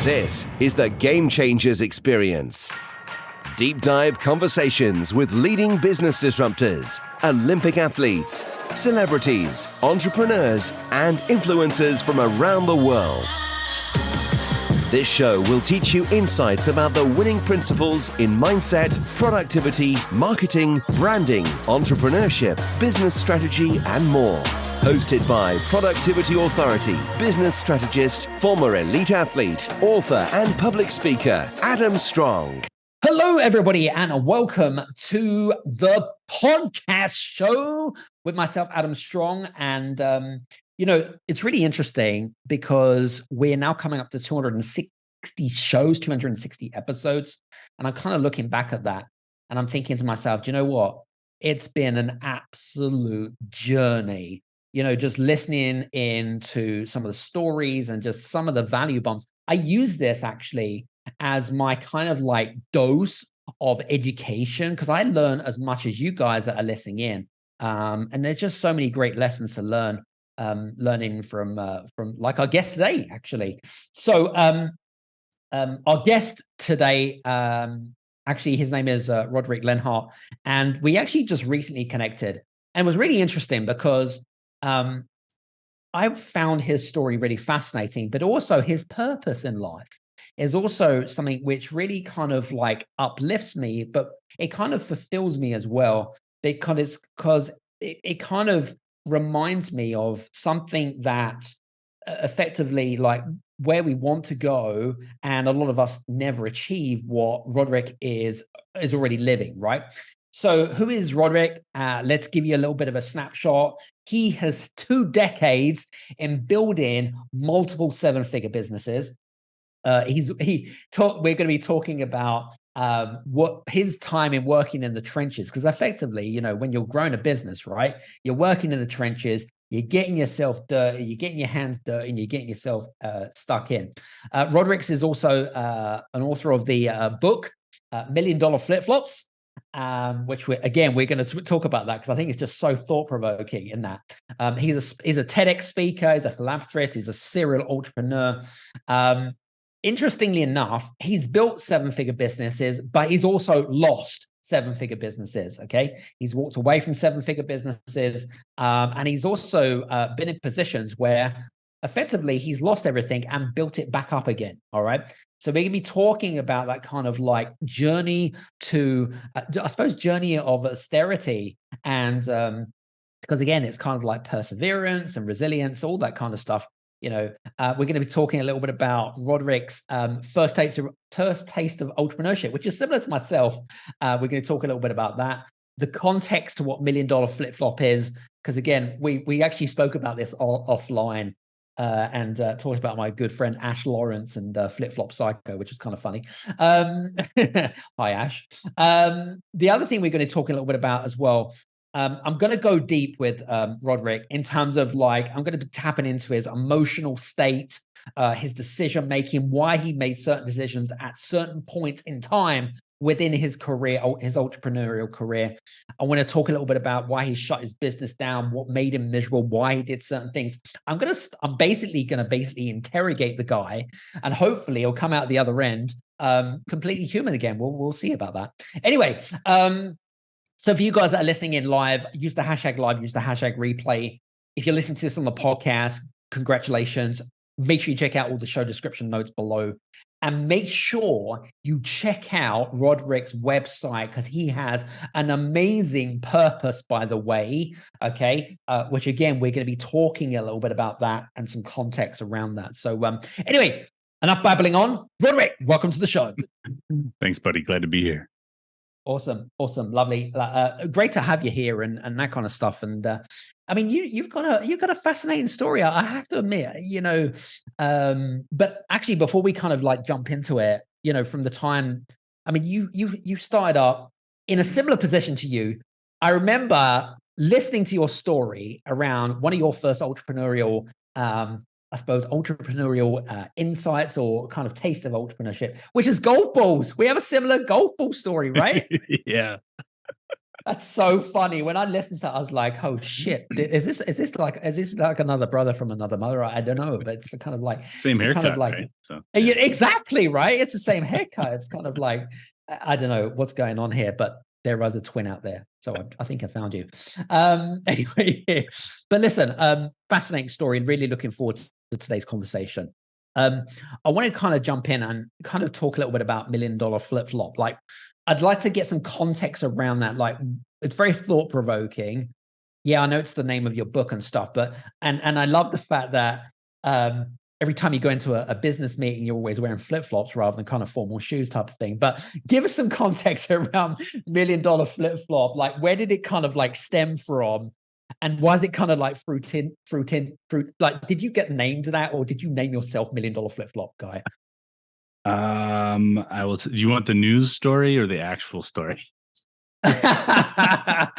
This is the Game Changers Experience. Deep dive conversations with leading business disruptors, Olympic athletes, celebrities, entrepreneurs, and influencers from around the world. This show will teach you insights about the winning principles in mindset, productivity, marketing, branding, entrepreneurship, business strategy, and more. Hosted by Productivity Authority, business strategist, former elite athlete, author, and public speaker, Adam Strong. Hello, everybody, and welcome to the podcast show with myself, Adam Strong. And, it's really interesting because we're now coming up to 260 shows, 260 episodes. And I'm kind of looking back at that and I'm thinking to myself, do you know what? It's been an absolute journey, just listening into some of the stories and just some of the value bombs. I use this actually as my kind of like dose of education, because I learn as much as you guys that are listening in. And there's just so many great lessons to learn, learning from like our guest today, actually. So our guest today, actually, his name is Rodric Lenhart, and we actually just recently connected, and it was really interesting because I found his story really fascinating, but also his purpose in life is also something which really kind of like uplifts me, but it kind of fulfills me as well, because it kind of reminds me of something that effectively like where we want to go, and a lot of us never achieve what Rodric is already living, right? So who is Rodric? Let's give you a little bit of a snapshot. He has 2 decades in building multiple 7-figure businesses. We're going to be talking about what his time in working in the trenches, because effectively, when you're growing a business, right, you're working in the trenches, you're getting yourself dirty, you're getting your hands dirty, and you're getting yourself stuck in. Rodric is also an author of the book $1 Million Flip-Flops, which we're going to talk about that because I think it's just so thought-provoking in that. He's a TEDx speaker, he's a philanthropist, he's a serial entrepreneur. Interestingly enough, he's built 7-figure businesses, but he's also lost 7-figure businesses, okay? He's walked away from 7-figure businesses, and he's also been in positions where effectively he's lost everything and built it back up again, all right? So we're going to be talking about that kind of like journey to, journey of austerity, and because again, it's kind of like perseverance and resilience, all that kind of stuff. We're going to be talking a little bit about Rodric's first taste of entrepreneurship, which is similar to myself. We're going to talk a little bit about that, the context to what $1 Million Flip-Flop is, because again, we actually spoke about this offline and talked about my good friend Ash Lawrence and Flip-Flop Psycho, which was kind of funny. Hi, Ash. The other thing we're going to talk a little bit about as well, I'm going to go deep with Rodric in terms of like, I'm going to be tapping into his emotional state, his decision making, why he made certain decisions at certain points in time within his career, his entrepreneurial career. I want to talk a little bit about why he shut his business down, what made him miserable, why he did certain things. I'm basically going to interrogate the guy, and hopefully he'll come out the other end completely human again. We'll see about that. Anyway, so for you guys that are listening in live, use the hashtag live, use the hashtag replay. If you're listening to this on the podcast, congratulations. Make sure you check out all the show description notes below. And make sure you check out Rodric's website, because he has an amazing purpose, by the way, okay? Which again, we're going to be talking a little bit about that and some context around that. So anyway, enough babbling on. Rodric, welcome to the show. Thanks, buddy. Glad to be here. Awesome. Lovely. Great to have you here and that kind of stuff. And I mean, you've got a fascinating story, I have to admit, but actually before we kind of like jump into it, from the time, I mean, you started up in a similar position to you. I remember listening to your story around one of your first entrepreneurial insights or kind of taste of entrepreneurship, which is golf balls. We have a similar golf ball story, right? Yeah. That's so funny. When I listened to that, I was like, "Oh shit! Is this like another brother from another mother? I don't know, but it's kind of like Same it kind of haircut, like right? So yeah, exactly right. It's the same haircut. It's kind of like I don't know what's going on here, but there was a twin out there, so I think I found you. Anyway, but listen, fascinating story, and really looking forward to today's conversation. I want to kind of jump in and kind of talk a little bit about $1 Million Flip Flop. Like, I'd like to get some context around that. Like, it's very thought provoking. Yeah, I know it's the name of your book and stuff, but and I love the fact that every time you go into a business meeting, you're always wearing flip flops rather than kind of formal shoes type of thing. But give us some context around $1 Million Flip Flop. Like, where did it kind of like stem from? And was it kind of like fruit? Like, did you get named that, or did you name yourself $1 Million Flip Flop guy? I will. Do you want the news story or the actual story? Well,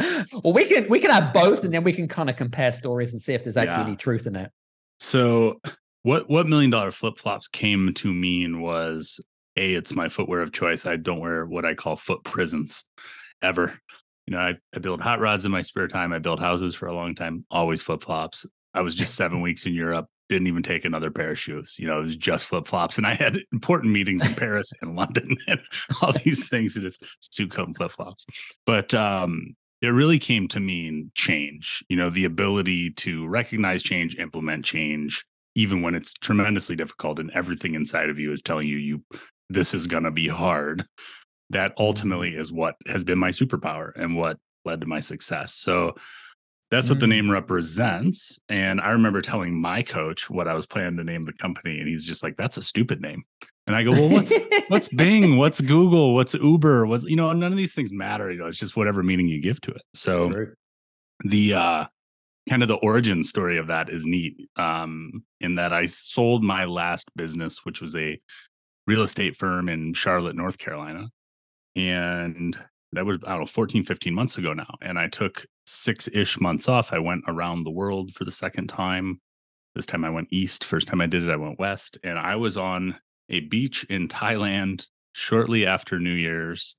we can have both, and then we can kind of compare stories and see if there's actually any truth in it. So, what $1 Million Flip Flops came to mean was it's my footwear of choice. I don't wear what I call foot prisons ever. I build hot rods in my spare time. I built houses for a long time. Always flip flops. I was just 7 weeks in Europe. Didn't even take another pair of shoes. It was just flip flops, and I had important meetings in Paris and London and all these things. And it's suit coat and flip flops. But it really came to mean change. The ability to recognize change, implement change, even when it's tremendously difficult, and everything inside of you is telling you this is going to be hard. That ultimately is what has been my superpower and what led to my success. So that's what the name represents. And I remember telling my coach what I was planning to name the company, and he's just like, "That's a stupid name." And I go, "Well, what's Bing? What's Google? What's Uber? None of these things matter. It's just whatever meaning you give to it." So the kind of the origin story of that is neat, in that I sold my last business, which was a real estate firm in Charlotte, North Carolina. And that was, I don't know, 14, 15 months ago now. And I took 6-ish months off. I went around the world for the second time. This time I went east. First time I did it, I went west. And I was on a beach in Thailand shortly after New Year's.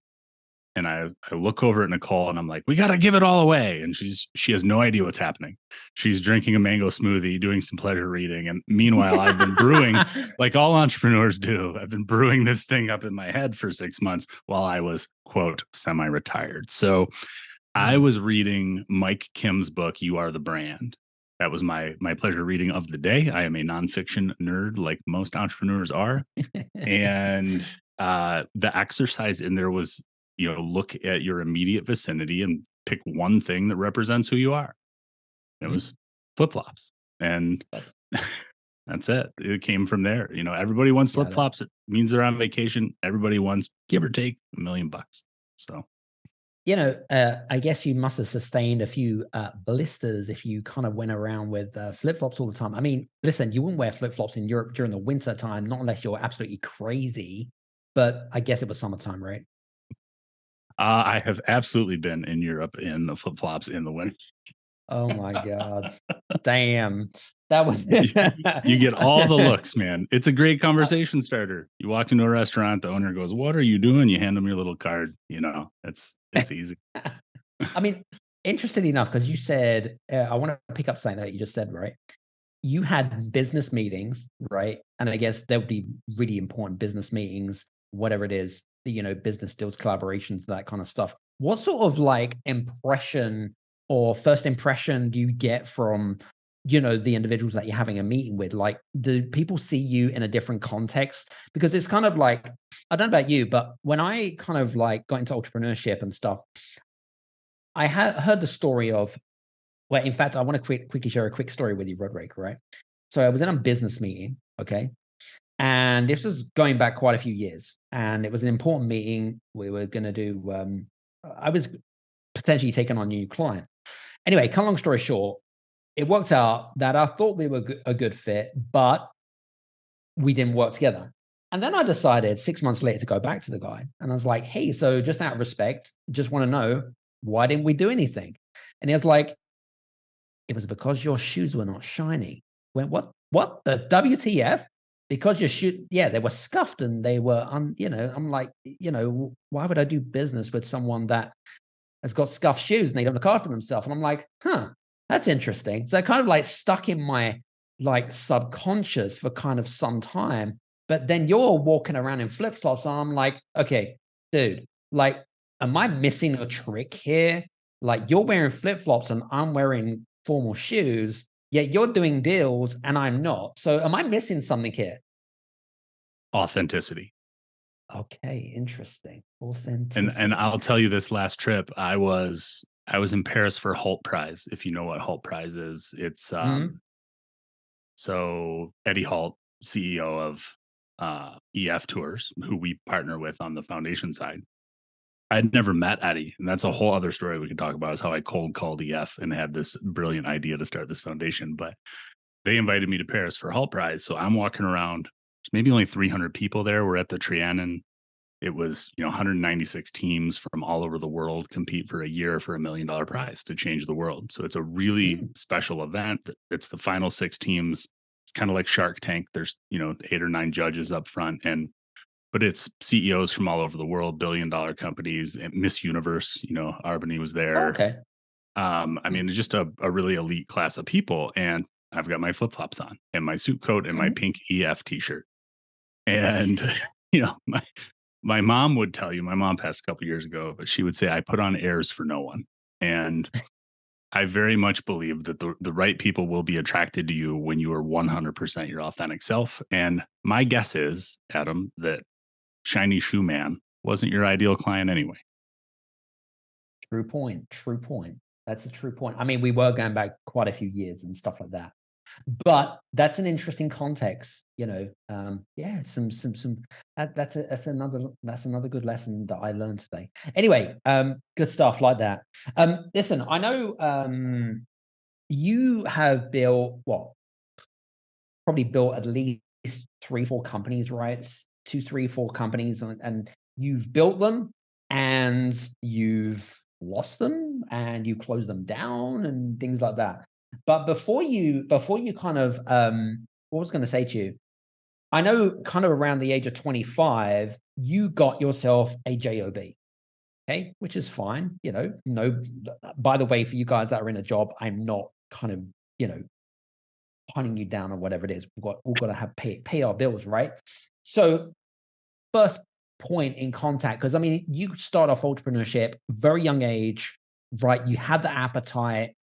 And I look over at Nicole and I'm like, "We got to give it all away." And she has no idea what's happening. She's drinking a mango smoothie, doing some pleasure reading. And meanwhile, I've been brewing like all entrepreneurs do. I've been brewing this thing up in my head for 6 months while I was, quote, semi-retired. So I was reading Mike Kim's book, "You Are the Brand." That was my pleasure reading of the day. I am a nonfiction nerd, like most entrepreneurs are. And the exercise in there was, look at your immediate vicinity and pick one thing that represents who you are. It was flip-flops. And that's it. It came from there. Everybody wants flip-flops. It means they're on vacation. Everybody wants, give or take, $1 million. So, I guess you must have sustained a few blisters if you kind of went around with flip-flops all the time. I mean, listen, you wouldn't wear flip-flops in Europe during the winter time, not unless you're absolutely crazy. But I guess it was summertime, right? I have absolutely been in Europe in the flip-flops in the winter. Oh my God. Damn. That was you get all the looks, man. It's a great conversation starter. You walk into a restaurant, the owner goes, "What are you doing?" You hand them your little card. It's easy. I mean, interestingly enough, because you said, I want to pick up something that you just said, right? You had business meetings, right? And I guess there would be really important business meetings, whatever it is, business deals, collaborations, that kind of stuff. What sort of like impression or first impression do you get from, the individuals that you're having a meeting with? Like, do people see you in a different context? Because it's kind of like, I don't know about you, but when I kind of like got into entrepreneurship and stuff, I heard the story of, well, in fact, I want to quickly share a quick story with you, Rodric, right? So I was in a business meeting, okay? And this was going back quite a few years. And it was an important meeting. We were going to do, I was potentially taking on a new client. Anyway, cut long story short, it worked out that I thought we were a good fit, but we didn't work together. And then I decided 6 months later to go back to the guy. And I was like, "Hey, so just out of respect, just want to know, why didn't we do anything?" And he was like, "It was because your shoes were not shiny." Went, what the WTF? Because your shoe, yeah, they were scuffed and they were I'm like, why would I do business with someone that has got scuffed shoes and they don't look after themselves. And I'm like, huh, that's interesting. So it kind of like stuck in my like subconscious for kind of some time. But then you're walking around in flip-flops and I'm like, okay, dude, like, am I missing a trick here? Like you're wearing flip-flops and I'm wearing formal shoes, yet you're doing deals and I'm not. So am I missing something here? Authenticity. Okay, interesting. And Authenticity. I'll tell you, this last trip, I was in Paris for Halt Prize. If you know what Halt Prize is, it's Mhm. so Eddie Halt, CEO of EF Tours, who we partner with on the foundation side. I'd never met Eddie, and that's a whole other story we could talk about, is how I cold called EF and had this brilliant idea to start this foundation. But they invited me to Paris for Halt Prize. So I'm walking around. There's maybe only 300 people there. We're at the Trianon. It was, 196 teams from all over the world compete for a year for $1 million prize to change the world. So it's a really Mm. special event. It's the final 6 teams. It's kind of like Shark Tank. There's, 8 or 9 judges up front, but it's CEOs from all over the world, billion-dollar companies, and Miss Universe. Arbany was Oh, there. okay. I mean, it's just a really elite class of people. And I've got my flip flops on and my suit coat and my Okay. pink EF t-shirt. And, my mom would tell you, my mom passed a couple years ago, but she would say, I put on airs for no one. And I very much believe that the right people will be attracted to you when you are 100% your authentic self. And my guess is, Adam, that Shiny Shoe Man wasn't your ideal client anyway. True point. True point. That's a true point. I mean, we were going back quite a few years and stuff like that. But that's an interesting context, yeah, that's another good lesson that I learned today. Anyway, good stuff like that. Listen, I know you have built probably built at least 3, 4 companies, right? 2, 3, 4 companies, and you've built them and you've lost them and you closed them down and things like that. But before you kind of what was going to say to you, I know kind of around the age of 25, you got yourself a job, okay, which is fine. No, by the way, for you guys that are in a job, I'm not kind of, you know, hunting you down or whatever it is. We've got to have pay our bills, right? So first point in contact, because I mean, you start off entrepreneurship very young age, right? You had the appetite.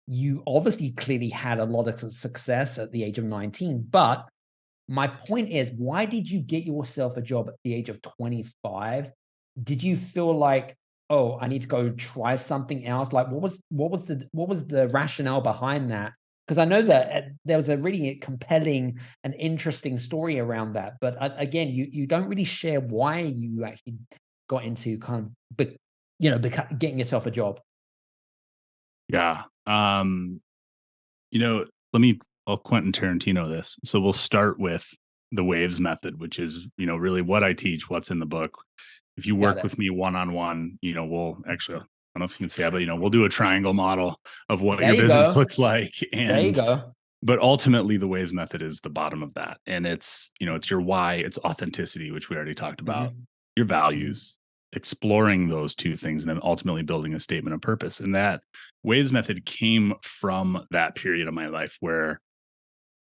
You obviously clearly had a lot of success at the age of 19. But my point is, why did you get yourself a job at the age of 25? Did you feel like, oh, I need to go try something else? Like, what was the rationale behind that? Because I know that there was a really compelling and interesting story around that. But again, you don't really share why you actually got into kind of, getting yourself a job. Yeah. I'll Quentin Tarantino this. So we'll start with the waves method, which is, really what I teach, what's in the book. If you Got work it. with me one-on-one, we'll actually, I don't know if you can see that, but, we'll do a triangle model of what There your you business go. looks like. There you go. But ultimately the waves method is the bottom of that. And it's your why, it's authenticity, which we already talked about, Mhm, your mhm. values, exploring those 2 things, and then ultimately building a statement of purpose. And that waves method came from that period of my life where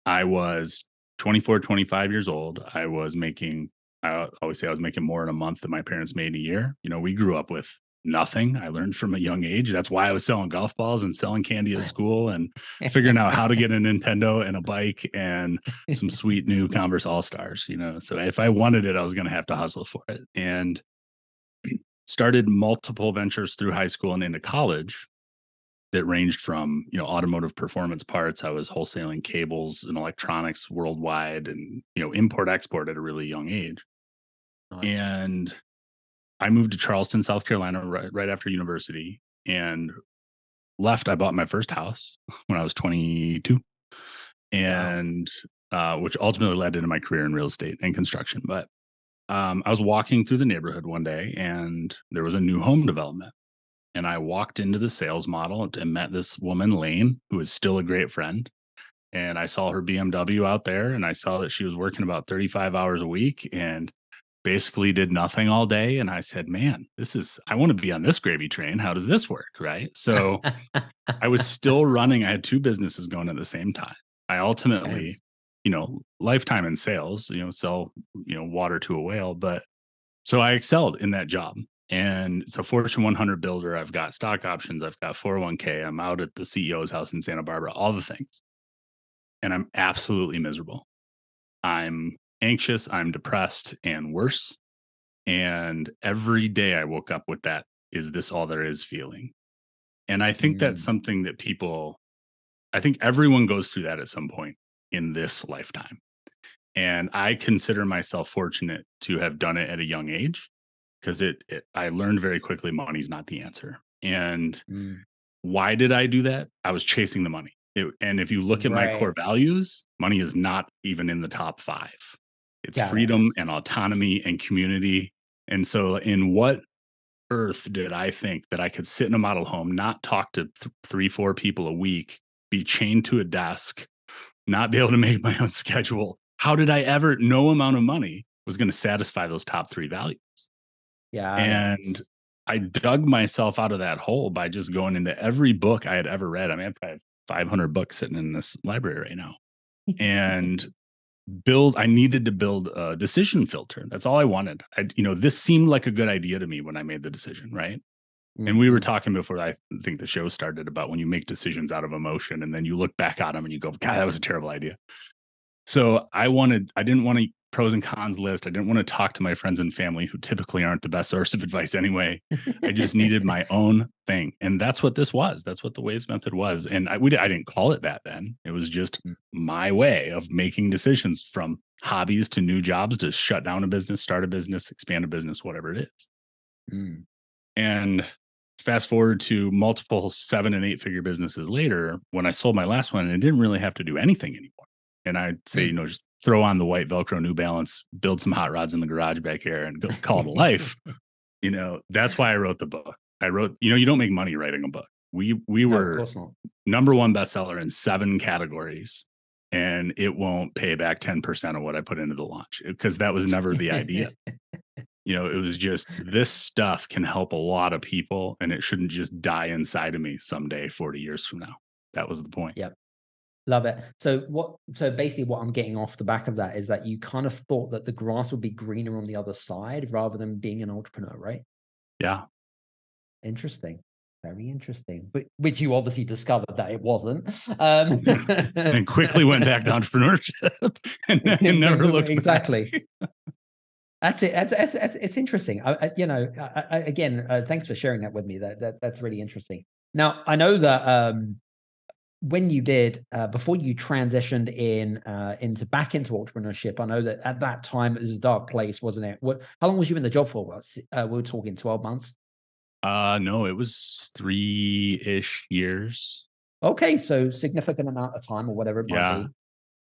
I was 24, 25 years old. I always say I was making more in a month than my parents made in a year. We grew up with nothing. I learned from a young age. That's why I was selling golf balls and selling candy at school and figuring out how to get a Nintendo and a bike and some sweet new Converse All Stars. So if I wanted it, I was going to have to hustle for it. And started multiple ventures through high school and into college that ranged from, automotive performance parts. I was wholesaling cables and electronics worldwide and, import export at a really young age. Nice. And I moved to Charleston, South Carolina, right after university, and left. I bought my first house when I was 22, Wow. and which ultimately led into my career in real estate and construction. But I was walking through the neighborhood one day, and there was a new home development. And I walked into the sales model and met this woman, Lane, who is still a great friend. And I saw her BMW out there, and I saw that she was working about 35 hours a week. And basically did nothing all day. And I said, man, I want to be on this gravy train. How does this work? Right. So I was still running. I had two businesses going at the same time. I ultimately, lifetime in sales, sell, water to a whale. But so I excelled in that job. And it's a Fortune 100 builder. I've got stock options. I've got 401k. I'm out at the CEO's house in Santa Barbara, all the things. And I'm absolutely miserable. I'm anxious. I'm depressed and worse. And every day I woke up with that, is this all there is feeling? And I think that's something that I think everyone goes through that at some point in this lifetime. And I consider myself fortunate to have done it at a young age, because I learned very quickly money's not the answer. And why did I do that? I was chasing the money. And if you look at my core values, money is not even in the top 5. It's freedom and autonomy and community. And so in what earth did I think that I could sit in a model home, not talk to 3-4 people a week, be chained to a desk, not be able to make my own schedule? How did I ever, no amount of money was going to satisfy those top 3 values? And I dug myself out of that hole by just going into every book I had ever read. I mean, I probably have 500 books sitting in this library right now. And I needed to build a decision filter. That's all I wanted. This seemed like a good idea to me when I made the decision, right? And we were talking before I think the show started about when you make decisions out of emotion and then you look back at them and you go, God, that was a terrible idea. So I didn't want a pros and cons list. I didn't want to talk to my friends and family, who typically aren't the best source of advice anyway. I just needed my own thing. And that's what this was. That's what the Waves method was. And I didn't call it that then. It was just my way of making decisions, from hobbies to new jobs, to shut down a business, start a business, expand a business, whatever it is. And fast forward to multiple 7- and 8-figure businesses later, when I sold my last one, I didn't really have to do anything anymore. And I'd say, just throw on the white Velcro New Balance, build some hot rods in the garage back here, and go call it a life. That's why I wrote the book. You don't make money writing a book. We were number 1 bestseller in 7 categories, and it won't pay back 10% of what I put into the launch, because that was never the idea. It was just, this stuff can help a lot of people, and it shouldn't just die inside of me someday, 40 years from now. That was the point. Yep. Love it. So basically what I'm getting off the back of that is that you kind of thought that the grass would be greener on the other side rather than being an entrepreneur, right? Yeah. Interesting. Very interesting. But which you obviously discovered that it wasn't. And quickly went back to entrepreneurship and never looked exactly. Back. That's it. It's interesting. Again, thanks for sharing that with me. That's really interesting. Now, I know that when you did before you transitioned into entrepreneurship, I know that at that time it was a dark place, wasn't it? How long was you in the job for? We were talking 12 months. No, it was 3-ish years. Okay, so significant amount of time, or whatever it might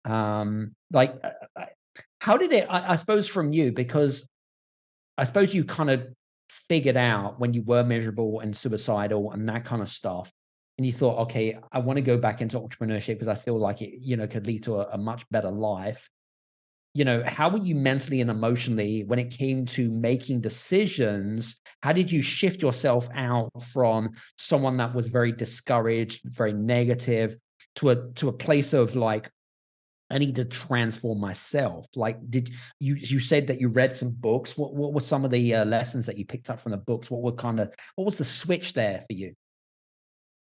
be. How did it? I suppose from you, because I suppose you kind of figured out when you were miserable and suicidal and that kind of stuff, and you thought, okay, I want to go back into entrepreneurship because I feel like it, could lead to a much better life. How were you mentally and emotionally when it came to making decisions? How did you shift yourself out from someone that was very discouraged, very negative, to a place of like, I need to transform myself? Like, did you said that you read some books? What were some of the lessons that you picked up from the books? What was the switch there for you?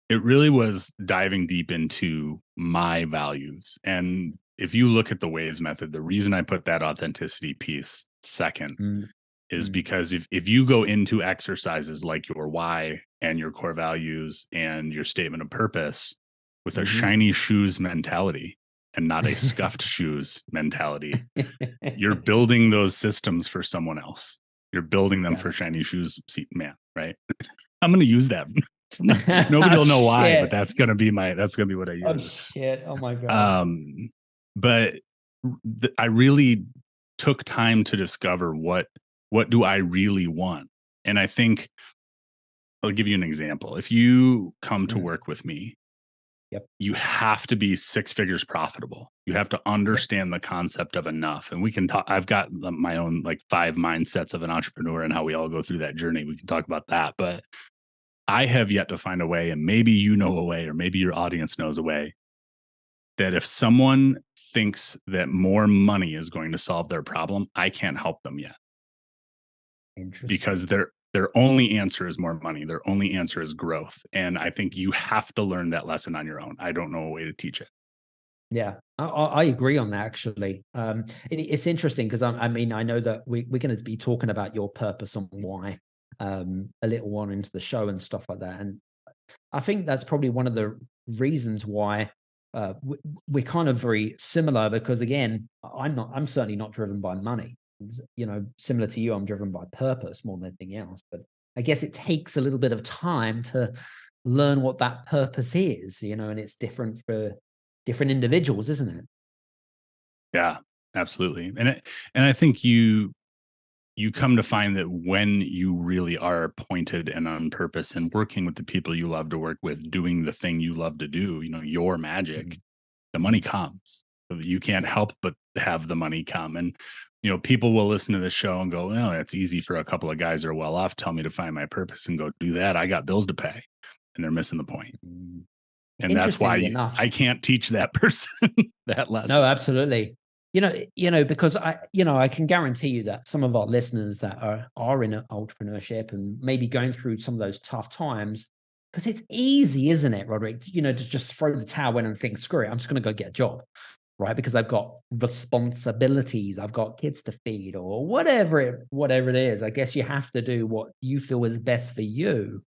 It really was diving deep into my values. And if you look at the Waves method, the reason I put that authenticity piece second is because if you go into exercises like your why and your core values and your statement of purpose with a shiny shoes mentality and not a scuffed shoes mentality, you're building those systems for someone else. You're building them for shiny shoes, man, right? I'm going to use that. Nobody will know why, but that's going to be what I use. Oh shit. Oh my God. But I really took time to discover what do I really want. And I think I'll give you an example. If you come to work with me, you have to be 6 figures profitable. You have to understand the concept of enough. And we can talk, I've got my own like 5 mindsets of an entrepreneur and how we all go through that journey. We can talk about that, but I have yet to find a way, and maybe you know a way, or maybe your audience knows a way, that if someone thinks that more money is going to solve their problem, I can't help them yet. Because their only answer is more money. Their only answer is growth. And I think you have to learn that lesson on your own. I don't know a way to teach it. Yeah, I agree on that, actually. It's interesting because I mean, I know that we're going to be talking about your purpose and why a little on into the show and stuff like that. And I think that's probably one of the reasons why we're kind of very similar, because again, I'm certainly not driven by money. You know, similar to you, I'm driven by purpose more than anything else. But I guess it takes a little bit of time to learn what that purpose is, you know, and it's different for different individuals, isn't it? Yeah, absolutely. And I think you come to find that when you really are pointed and on purpose and working with the people you love to work with, doing the thing you love to do, you know, your magic, the money comes. You can't help but have the money come. And, you know, people will listen to this show and go, oh, it's easy for a couple of guys who are well off. Tell me to find my purpose and go do that. I got bills to pay. And they're missing the point. And that's why I can't teach that person that lesson. No, absolutely. You know, because I can guarantee you that some of our listeners that are in entrepreneurship and maybe going through some of those tough times, because it's easy, isn't it, Rodric? You know, to just throw the towel in and think, screw it, I'm just going to go get a job, right? Because I've got responsibilities, I've got kids to feed, or whatever it is. I guess you have to do what you feel is best for you,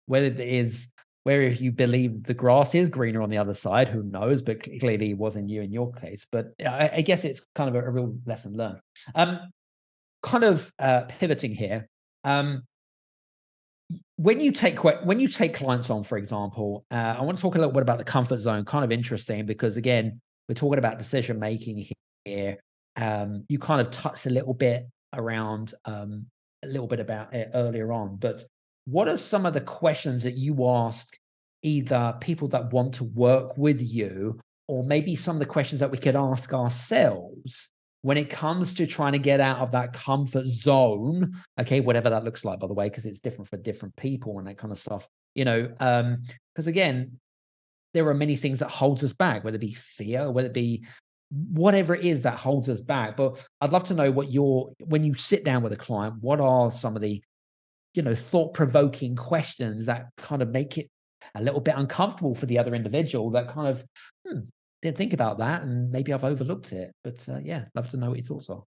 whether it is. Where if you believe the grass is greener on the other side, who knows? But clearly it wasn't you in your case. But I guess it's kind of a real lesson learned. Kind of pivoting here. When you take clients on, for example, I want to talk a little bit about the comfort zone. Kind of interesting because again, we're talking about decision making here. You kind of touched a little bit around a little bit about it earlier on, but what are some of the questions that you ask either people that want to work with you, or maybe some of the questions that we could ask ourselves when it comes to trying to get out of that comfort zone? Okay, whatever that looks like, by the way, because it's different for different people and that kind of stuff. You know, because again, there are many things that holds us back, whether it be fear, whether it be whatever it is that holds us back. But I'd love to know when you sit down with a client, what are some of the thought-provoking questions that kind of make it a little bit uncomfortable for the other individual, that kind of didn't think about that and maybe I've overlooked it. But yeah, love to know what your thoughts are.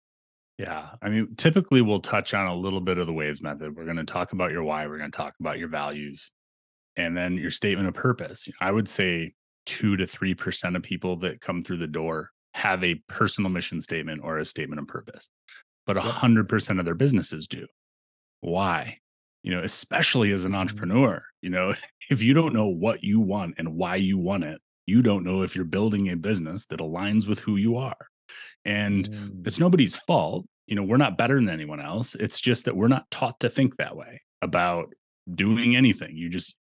Yeah. I mean, typically we'll touch on a little bit of the waves method. We're going to talk about your why. We're going to talk about your values and then your statement of purpose. I would say 2 to 3% of people that come through the door have a personal mission statement or a statement of purpose, but 100% of their businesses do. Why? Especially as an entrepreneur, if you don't know what you want and why you want it, you don't know if you're building a business that aligns with who you are. And it's nobody's fault. We're not better than anyone else. It's just that we're not taught to think that way about doing anything.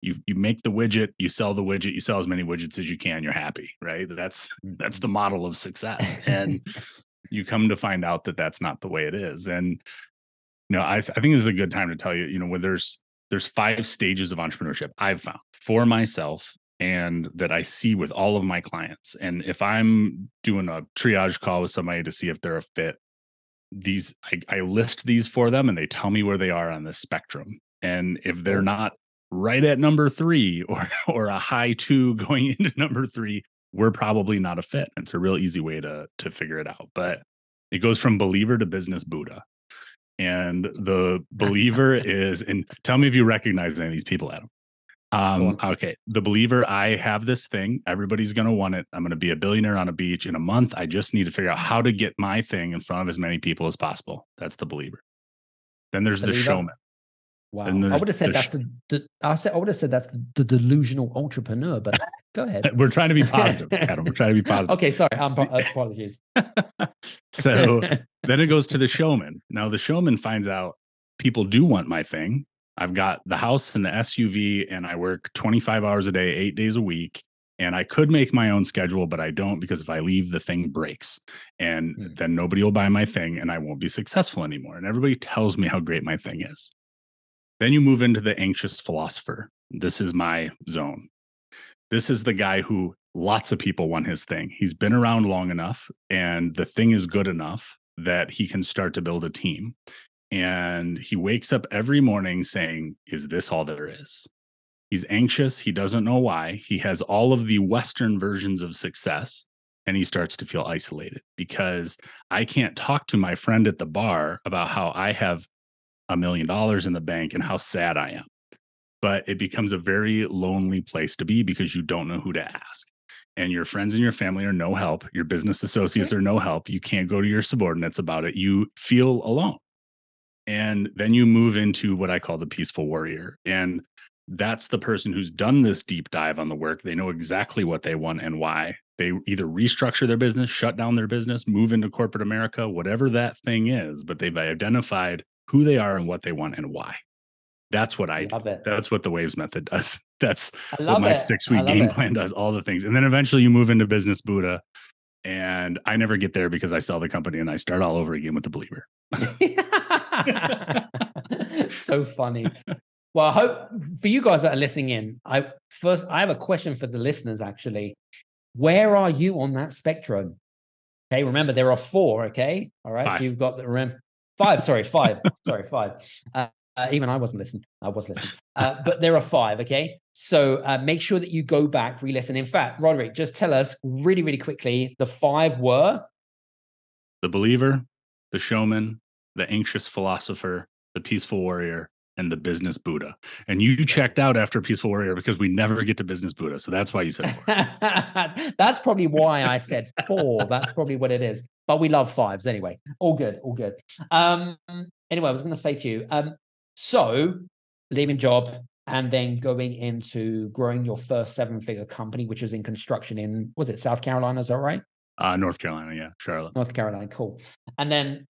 You make the widget, you sell the widget, you sell as many widgets as you can, you're happy, right? That's the model of success. And you come to find out that that's not the way it is. And I think this is a good time to tell you, when there's 5 stages of entrepreneurship I've found for myself and that I see with all of my clients. And if I'm doing a triage call with somebody to see if they're a fit, I list these for them and they tell me where they are on this spectrum. And if they're not right at number 3 or a high 2 going into number 3, we're probably not a fit. It's a real easy way to figure it out. But it goes from believer to business Buddha. And the believer is, and tell me if you recognize any of these people, Adam. Okay. The believer, I have this thing. Everybody's going to want it. I'm going to be a billionaire on a beach in a month. I just need to figure out how to get my thing in front of as many people as possible. That's the believer. Then there's the showman. Wow. I would have said that's I would have said that's the delusional entrepreneur, but go ahead. We're trying to be positive, Adam. We're trying to be positive. Okay. Sorry. Apologies. So then it goes to the showman. Now the showman finds out people do want my thing. I've got the house and the SUV and I work 25 hours a day, 8 days a week. And I could make my own schedule, but I don't, because if I leave, the thing breaks and then nobody will buy my thing and I won't be successful anymore. And everybody tells me how great my thing is. Then you move into the anxious philosopher. This is my zone. This is the guy who lots of people want his thing. He's been around long enough and the thing is good enough that he can start to build a team. And he wakes up every morning saying, is this all there is? He's anxious. He doesn't know why. He has all of the Western versions of success, and he starts to feel isolated because I can't talk to my friend at the bar about how I have $1 million in the bank and how sad I am. But it becomes a very lonely place to be because you don't know who to ask. And your friends and your family are no help. Your business associates are no help. You can't go to your subordinates about it. You feel alone. And then you move into what I call the peaceful warrior. And that's the person who's done this deep dive on the work. They know exactly what they want and why. They either restructure their business, shut down their business, move into corporate America, whatever that thing is, but they've identified who they are and what they want and why. That's what I do. That's what the Waves method does. That's what my 6-week game plan does, all the things. And then eventually you move into Business Buddha. And I never get there because I sell the company and I start all over again with the believer. So funny. Well, I hope for you guys that are listening in, I have a question for the listeners, actually. Where are you on that spectrum? Okay, remember there are 4, okay? All right, 5. So you've got the 5, sorry, 5. Sorry, 5. Even I wasn't listening. I was listening. But there are 5, okay? So make sure that you go back, re-listen. In fact, Rodric, just tell us really, really quickly, the 5 were? The believer, the showman, the anxious philosopher, the peaceful warrior, and the business Buddha. And you checked out after peaceful warrior because we never get to business Buddha. So that's why you said 4. That's probably why I said 4. That's probably what it is. But we love 5s anyway. All good, all good. Anyway, I was going to say to you, so leaving job and then going into growing your first 7-figure company, which is in construction in, was it South Carolina? Is that right? North Carolina, yeah, Charlotte. North Carolina, cool. And then,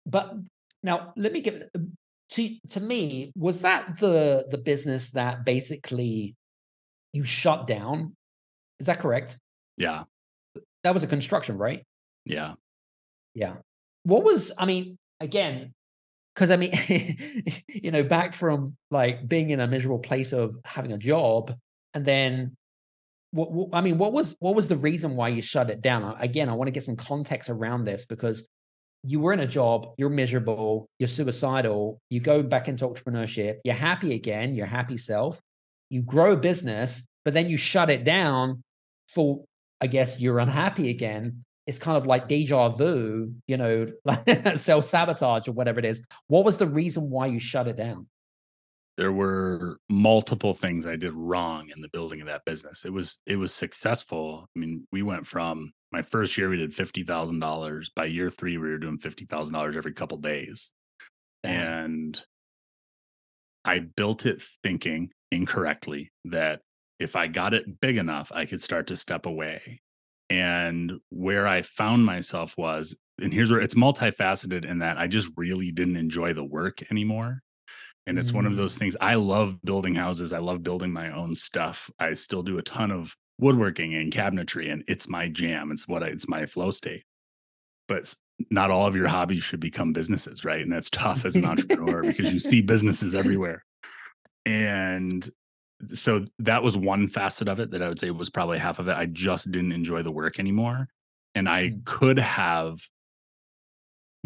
but now let me give to me, was that the business that basically you shut down? Is that correct? Yeah. That was a construction, right? Yeah. Yeah. What was, I mean, again, because I mean, you know, back from like being in a miserable place of having a job, and then I mean, what was the reason why you shut it down? Again, I want to get some context around this because you were in a job, you're miserable, you're suicidal, you go back into entrepreneurship, you're happy again, your happy self, you grow a business, but then you shut it down for, I guess, you're unhappy again. It's kind of like deja vu, you know, like self-sabotage or whatever it is. What was the reason why you shut it down? There were multiple things I did wrong in the building of that business. It was successful. I mean, we went from my first year, we did $50,000. By year 3, we were doing $50,000 every couple days. Damn. And I built it thinking incorrectly that if I got it big enough, I could start to step away. And where I found myself was, and here's where it's multifaceted in that I just really didn't enjoy the work anymore. And it's one of those things. I love building houses. I love building my own stuff. I still do a ton of woodworking and cabinetry, and it's my jam. It's my flow state. But not all of your hobbies should become businesses, right? And that's tough as an entrepreneur because you see businesses everywhere. And so that was one facet of it that I would say was probably half of it. I just didn't enjoy the work anymore. And I could have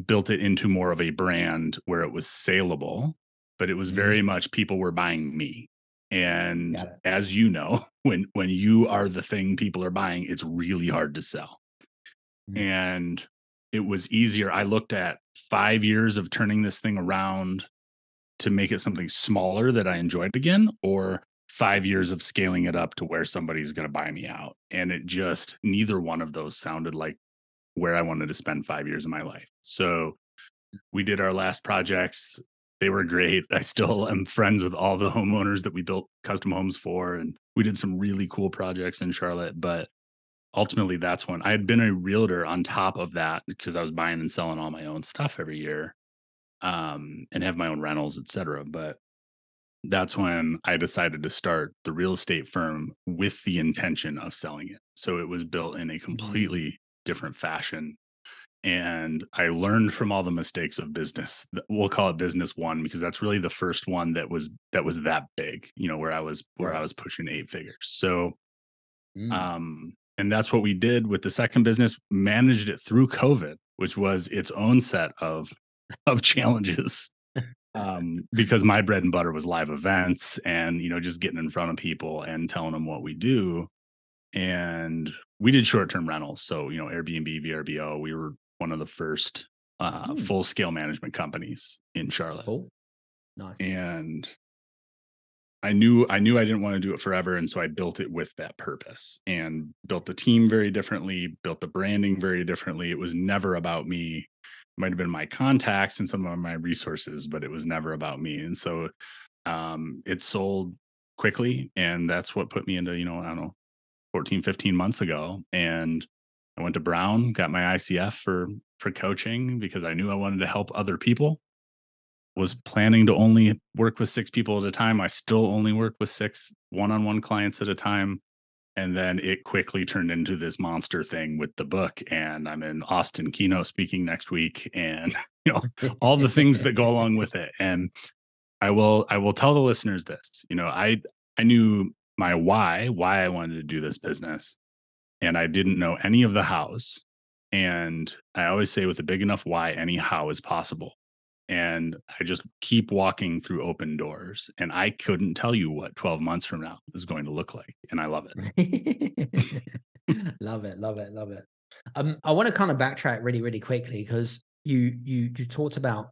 built it into more of a brand where it was saleable, but it was very much people were buying me. And as you know, when you are the thing people are buying, it's really hard to sell. And it was easier. I looked at 5 years of turning this thing around to make it something smaller that I enjoyed again, or 5 years of scaling it up to where somebody's going to buy me out. And it just, neither one of those sounded like where I wanted to spend 5 years of my life. So we did our last projects. They were great. I still am friends with all the homeowners that we built custom homes for. And we did some really cool projects in Charlotte. But ultimately, that's when I had been a realtor on top of that because I was buying and selling all my own stuff every year and have my own rentals, et cetera. But that's when I decided to start the real estate firm with the intention of selling it. So it was built in a Mm. completely different fashion. And I learned from all the mistakes of business. We'll call it business one, because that's really the first one that big, where I Right. was pushing 8 figures. So Mm. and that's what we did with the second business, managed it through COVID, which was its own set of challenges. Because my bread and butter was live events and, just getting in front of people and telling them what we do. And we did short-term rentals. So, Airbnb, VRBO, we were one of the first Mm. full-scale management companies in Charlotte. Cool. Nice. And I knew I didn't want to do it forever. And so I built it with that purpose and built the team very differently, built the branding very differently. It was never about me. It might have been my contacts and some of my resources, but it was never about me. And so it sold quickly. And that's what put me into, I don't know, 14, 15 months ago. And I went to Brown, got my ICF for coaching because I knew I wanted to help other people. Was planning to only work with 6 people at a time. I still only work with 6 one-on-one clients at a time. And then it quickly turned into this monster thing with the book. And I'm in Austin keynote speaking next week, and all the things that go along with it. And I will tell the listeners this. I knew my why I wanted to do this business, and I didn't know any of the hows. And I always say, with a big enough why, any how is possible. And I just keep walking through open doors. And I couldn't tell you what 12 months from now is going to look like. And I love it. Love it, love it, love it. I want to kind of backtrack really, really quickly because you talked about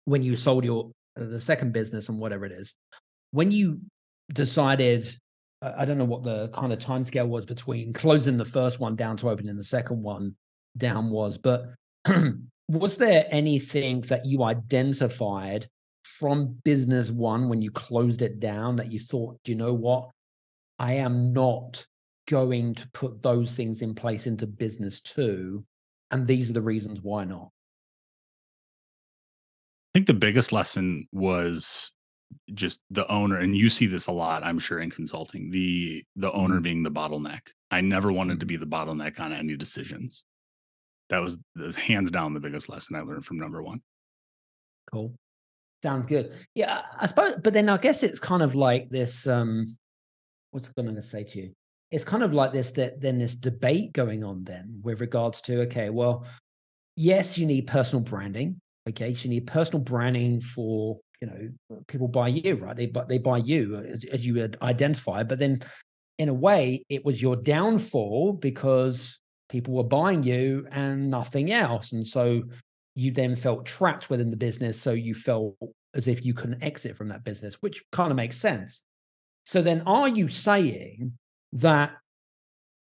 when you sold your the second business and whatever it is. When you decided, I don't know what the kind of timescale was between closing the first one down to opening the second one down was, but was there anything that you identified from business one when you closed it down that you thought, do you know what? I am not going to put those things in place into business two, and these are the reasons why not. I think the biggest lesson was just the owner, and you see this a lot, I'm sure, in consulting, the owner Mm, being the bottleneck. I never wanted to mm, be the bottleneck on any decisions. That was hands down the biggest lesson I learned from number one. cool. Sounds good. Yeah, I suppose, but then I guess it's kind of like this. What's I going to say to you? It's kind of like this that then this debate going on then with regards to, okay, well, yes, you need personal branding. Okay, so you need personal branding for, people buy you, right? They buy you as you would identify. But then in a way, it was your downfall because people were buying you and nothing else. And so you then felt trapped within the business. So you felt as if you couldn't exit from that business, which kind of makes sense. So then are you saying that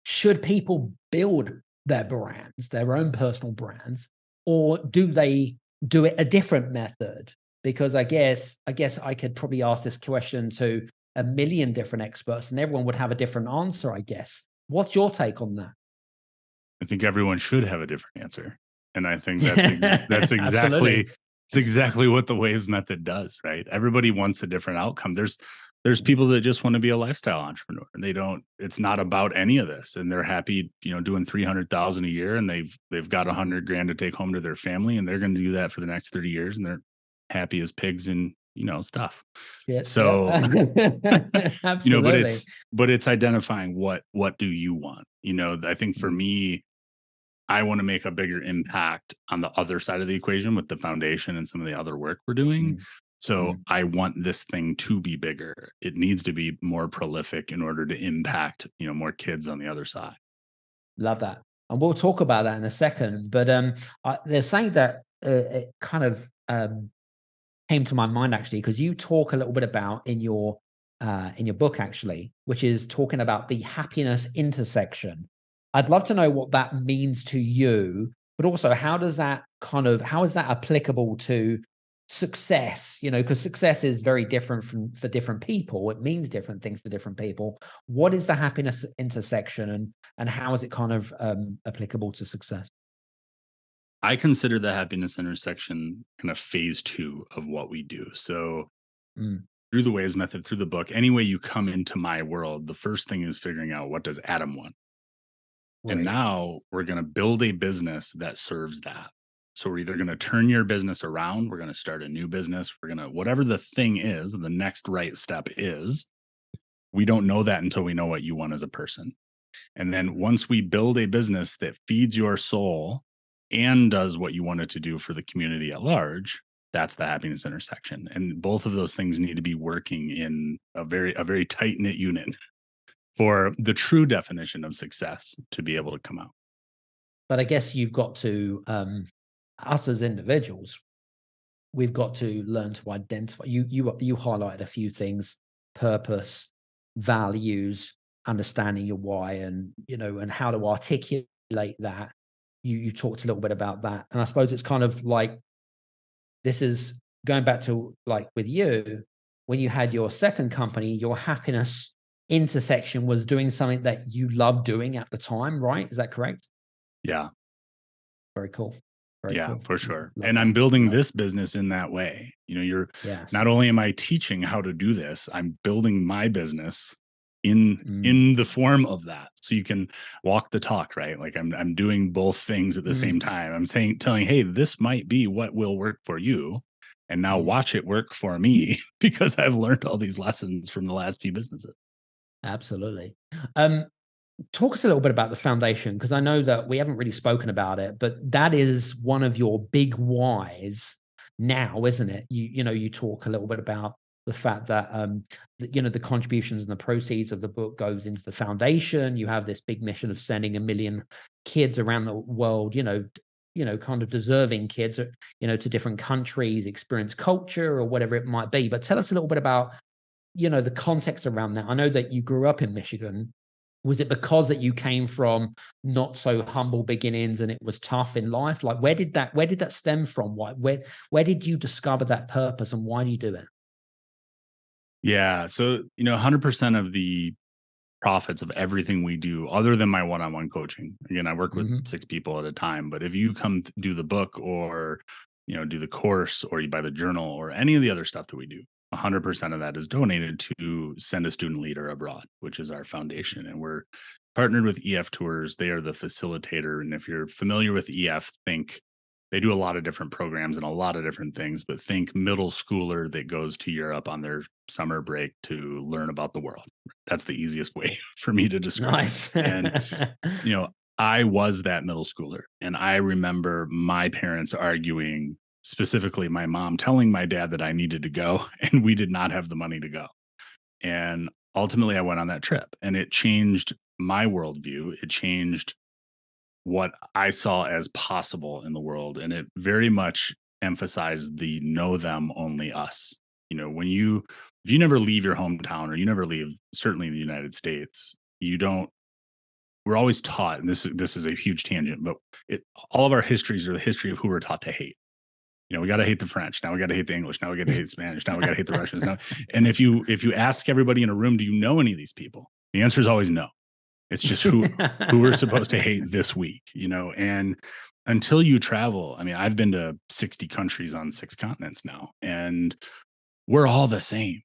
should people build their brands, their own personal brands, or do they do it a different method? Because I guess I could probably ask this question to a million different experts and everyone would have a different answer, I guess. What's your take on I think everyone should have a different answer. And I think that's that? exactly Absolutely. it's exactly what the waves method does, right? Everybody wants a different outcome. There's people that just want to be a lifestyle entrepreneur, and it's not about any of this, and they're happy, doing 300,000 a year, and they've got 100 grand to take home to their family, and they're going to do that for the next 30 years, and they're happy as pigs and stuff. Shit, yeah. So but Absolutely. it's identifying what do you want? I think for Mm, me, I want to make a bigger impact on the other side of the equation with the foundation and some of the other work we're doing. mm, So mm. I want this thing to be bigger. It needs to be more prolific in order to impact, more kids on the other side. Love that. And we'll talk about that in a second. But they're saying that it kind of came to my mind actually, because you talk a little bit about in your book actually, which is talking about the happiness intersection. I'd love to know what that means to you, but also how is that applicable to success? Because success is very different for different people. It means different things to different people. What is the happiness intersection, and how is it kind of applicable to success? I consider the happiness intersection kind of phase two of what we do. So Mm, through the Waves method, through the book, any way you come into my world, the first thing is figuring out, what does Adam want? And Right. now we're going to build a business that serves that. So we're either going to turn your business around, we're going to start a new business, we're going to, whatever the thing is, the next right step is, we don't know that until we know what you want as a person. And then once we build a business that feeds your soul and does what you want it to do for the community at large, that's the happiness intersection. And both of those things need to be working in a very tight knit unit for the true definition of success to be able to come out. But I guess you've got to, us as individuals, we've got to learn to identify. You highlighted a few things: purpose, values, understanding your why, and and how to articulate that. You talked a little bit about that, and I suppose it's kind of like, this is going back to, like, with you, when you had your second company, your happiness intersection was doing something that you loved doing at the time, right? Is that correct? Yeah. Very cool. Very Yeah, cool. for sure. Love And that. I'm building Love. this business in that way. You're Yes. not only am I teaching how to do this, I'm building my business in Mm. in the form of that. So you can walk the talk, right? Like I'm doing both things at the Mm. same time. I'm telling, hey, this might be what will work for you. And now Mm. watch it work for me because I've learned all these lessons from the last few businesses. Absolutely. Um, Talk us a little bit about the foundation, because I know that we haven't really spoken about it, but that is one of your big whys now, isn't it? You talk a little bit about the fact that the contributions and the proceeds of the book goes into the foundation. You have this big mission of sending 1 million kids around the world, kind of deserving kids, to different countries, experience culture or whatever it might be. But tell us a little bit about the context around that. I know that you grew up in Michigan. Was it because that you came from not so humble beginnings and it was tough in life? Like, where did that stem from? Where did you discover that purpose, and why do you do it? Yeah. So, 100% of the profits of everything we do, other than my one-on-one coaching. Again, I work with Mhm. 6 people at a time, but if you come do the book, or do the course, or you buy the journal, or any of the other stuff that we do, 100% of that is donated to Send a Student Leader Abroad, which is our foundation. And we're partnered with EF Tours. They are the facilitator. And if you're familiar with EF, think they do a lot of different programs and a lot of different things, but think middle schooler that goes to Europe on their summer break to learn about the world. That's the easiest way for me to describe it. Nice. And, I was that middle schooler. And I remember my parents arguing, specifically my mom telling my dad that I needed to go, and we did not have the money to go. And ultimately, I went on that trip, and it changed my worldview. It changed what I saw as possible in the world. And it very much emphasized the know them, only us. If you never leave your hometown, or you never leave, certainly the United States, you don't, we're always taught, and this is a huge tangent, but all of our histories are the history of who we're taught to hate. We got to hate the French. Now we got to hate the English. Now we got to hate Spanish. Now we got to hate the Russians. Now, and if you ask everybody in a room, do you know any of these people? The answer is always no. It's just who we're supposed to hate this week, and until you travel, I mean, I've been to 60 countries on 6 continents now, and we're all the same.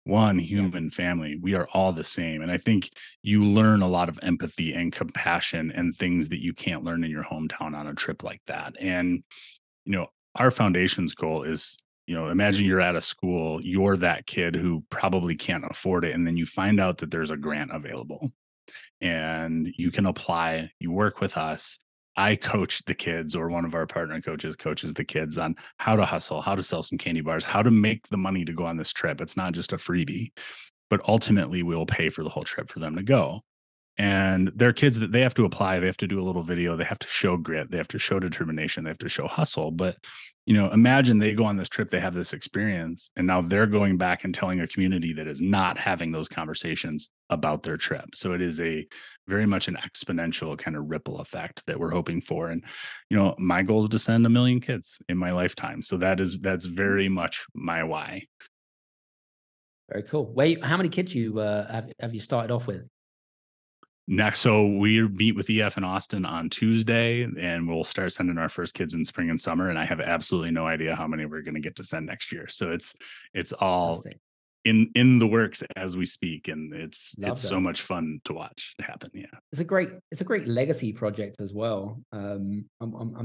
One Yeah. human family. We are all the same. And I think you learn a lot of empathy and compassion and things that you can't learn in your hometown on a trip like that. And, our foundation's goal is, imagine you're at a school, you're that kid who probably can't afford it. And then you find out that there's a grant available, and you can apply, you work with us. I coach the kids, or one of our partner coaches coaches the kids on how to hustle, how to sell some candy bars, how to make the money to go on this trip. It's not just a freebie, but ultimately we'll pay for the whole trip for them to go. And they're kids that they have to apply. They have to do a little video. They have to show grit. They have to show determination. They have to show hustle. But, imagine they go on this trip, they have this experience, and now they're going back and telling a community that is not having those conversations about their trip. So it is a very much an exponential kind of ripple effect that we're hoping for. And, my goal is to send 1 million kids in my lifetime. So that's very much my why. Very cool. How many kids have you started off with? Next, so we meet with EF in Austin on Tuesday, and we'll start sending our first kids in spring and summer. And I have absolutely no idea how many we're going to get to send next year. So it's all Fantastic. in the works as we speak, and it's Love so that. much fun to watch happen. Yeah, It's a great legacy project as well. I'm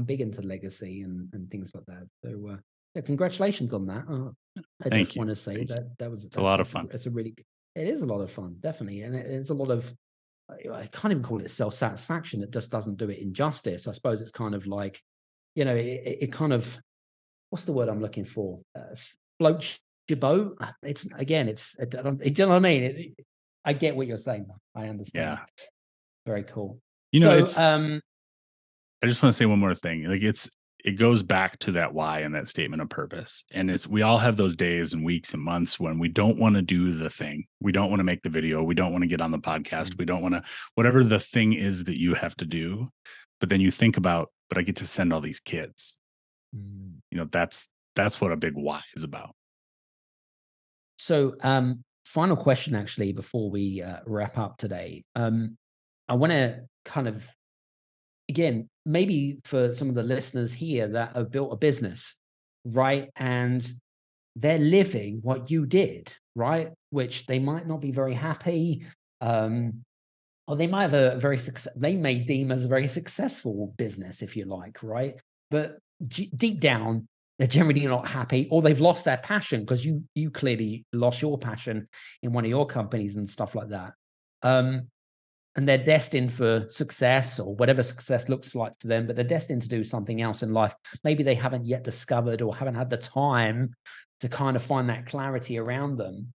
big into legacy and things like that. So yeah, congratulations on that. I thank just you. want to say Thank you. that was It's a lot of fun. it's a really it is a lot of fun, definitely, and it's a lot of I can't even call it self satisfaction. It just doesn't do it injustice. I suppose it's kind of like, it kind of, what's the word I'm looking for? Floats your boat. It's again, do you know what I mean? I get what you're saying. I understand. Yeah, Very cool. it's. So, I just want to say one more thing. Like it goes back to that why and that statement of purpose. And we all have those days and weeks and months when we don't want to do the thing. We don't want to make the video. We don't want to get on the podcast. We don't want to, whatever the thing is that you have to do. But then you think about, but I get to send all these kids. That's what a big why is about. So, final question, actually, before we wrap up today. I want to kind of, again, maybe for some of the listeners here that have built a business, right? And they're living what you did, right? Which they might not be very happy. Or they might have they may deem as a very successful business, if you like, right? But deep down, they're generally not happy, or they've lost their passion, because you clearly lost your passion in one of your companies and stuff like that. And they're destined for success, or whatever success looks like to them, but they're destined to do something else in life. Maybe they haven't yet discovered or haven't had the time to kind of find that clarity around them.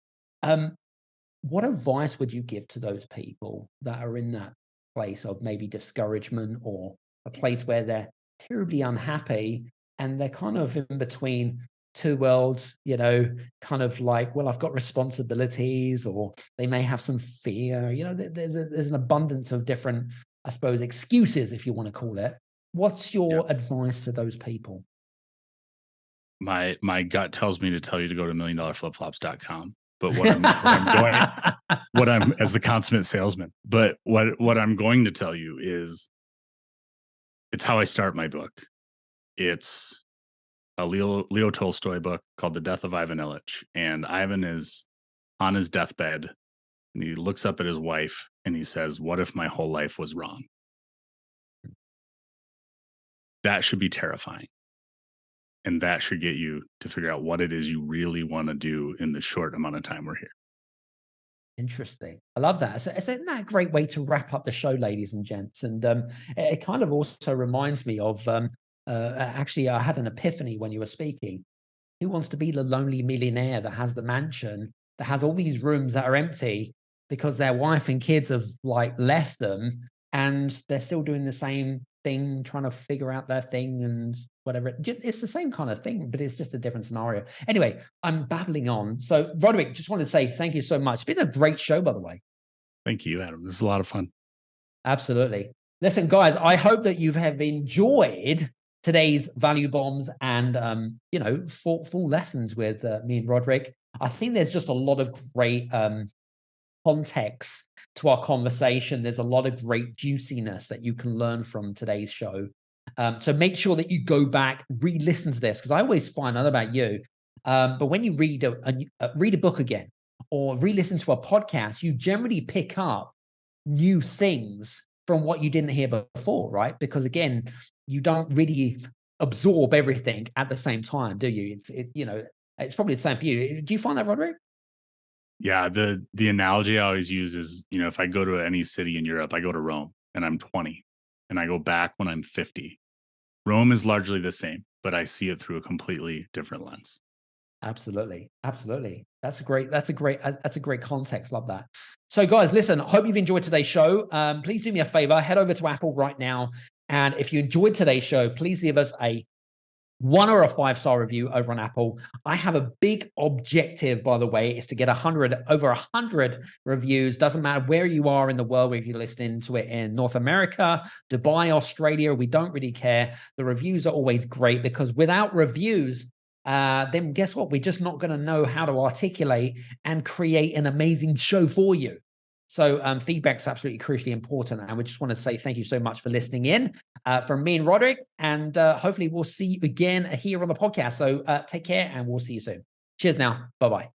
What advice would you give to those people that are in that place of maybe discouragement, or a place where they're terribly unhappy and they're kind of in between two worlds, kind of like, well, I've got responsibilities, or they may have some fear, there's an abundance of different, I suppose, excuses, if you want to call it. What's your advice to those people? My gut tells me to tell you to go to $1,000,000flipflops.com. But what I'm as the consummate salesman, but what I'm going to tell you is, it's how I start my book. It's a Leo Tolstoy book called The Death of Ivan Ilyich. And Ivan is on his deathbed, and he looks up at his wife and he says, "What if my whole life was wrong?" That should be terrifying. And that should get you to figure out what it is you really want to do in the short amount of time we're here. Interesting. I love that. Isn't that a great way to wrap up the show, ladies and gents? And it kind of also reminds me of, actually, I had an epiphany when you were speaking. Who wants to be the lonely millionaire that has the mansion, that has all these rooms that are empty because their wife and kids have left them, and they're still doing the same thing, trying to figure out their thing and whatever. It's the same kind of thing, but it's just a different scenario. Anyway, I'm babbling on. So, Rodric, just want to say thank you so much. It's been a great show, by the way. Thank you, Adam. This is a lot of fun. Absolutely. Listen, guys, I hope that you have enjoyed today's value bombs and, full lessons with me and Rodric. I think there's just a lot of great context to our conversation. There's a lot of great juiciness that you can learn from today's show. So make sure that you go back, re-listen to this, because I always find, I don't know about you, but when you read a book again, or re-listen to a podcast, you generally pick up new things from what you didn't hear before, right? Because again, you don't really absorb everything at the same time, do you? It's probably the same for you. Do you find that, Rodric? Yeah, the analogy I always use is, if I go to any city in Europe, I go to Rome and I'm 20, and I go back when I'm 50. Rome is largely the same, but I see it through a completely different lens. Absolutely. That's a great context. Love that. So guys, listen, hope you've enjoyed today's show. Please do me a favor, head over to Apple right now. And if you enjoyed today's show, please leave us a 1 or a 5-star review over on Apple. I have a big objective, by the way, is to get over 100 reviews. Doesn't matter where you are in the world, if you're listening to it in North America, Dubai, Australia, we don't really care. The reviews are always great, because without reviews, then guess what? We're just not going to know how to articulate and create an amazing show for you. So feedback's absolutely crucially important. And we just want to say thank you so much for listening in from me and Rodric. And hopefully we'll see you again here on the podcast. So take care, and we'll see you soon. Cheers now. Bye-bye.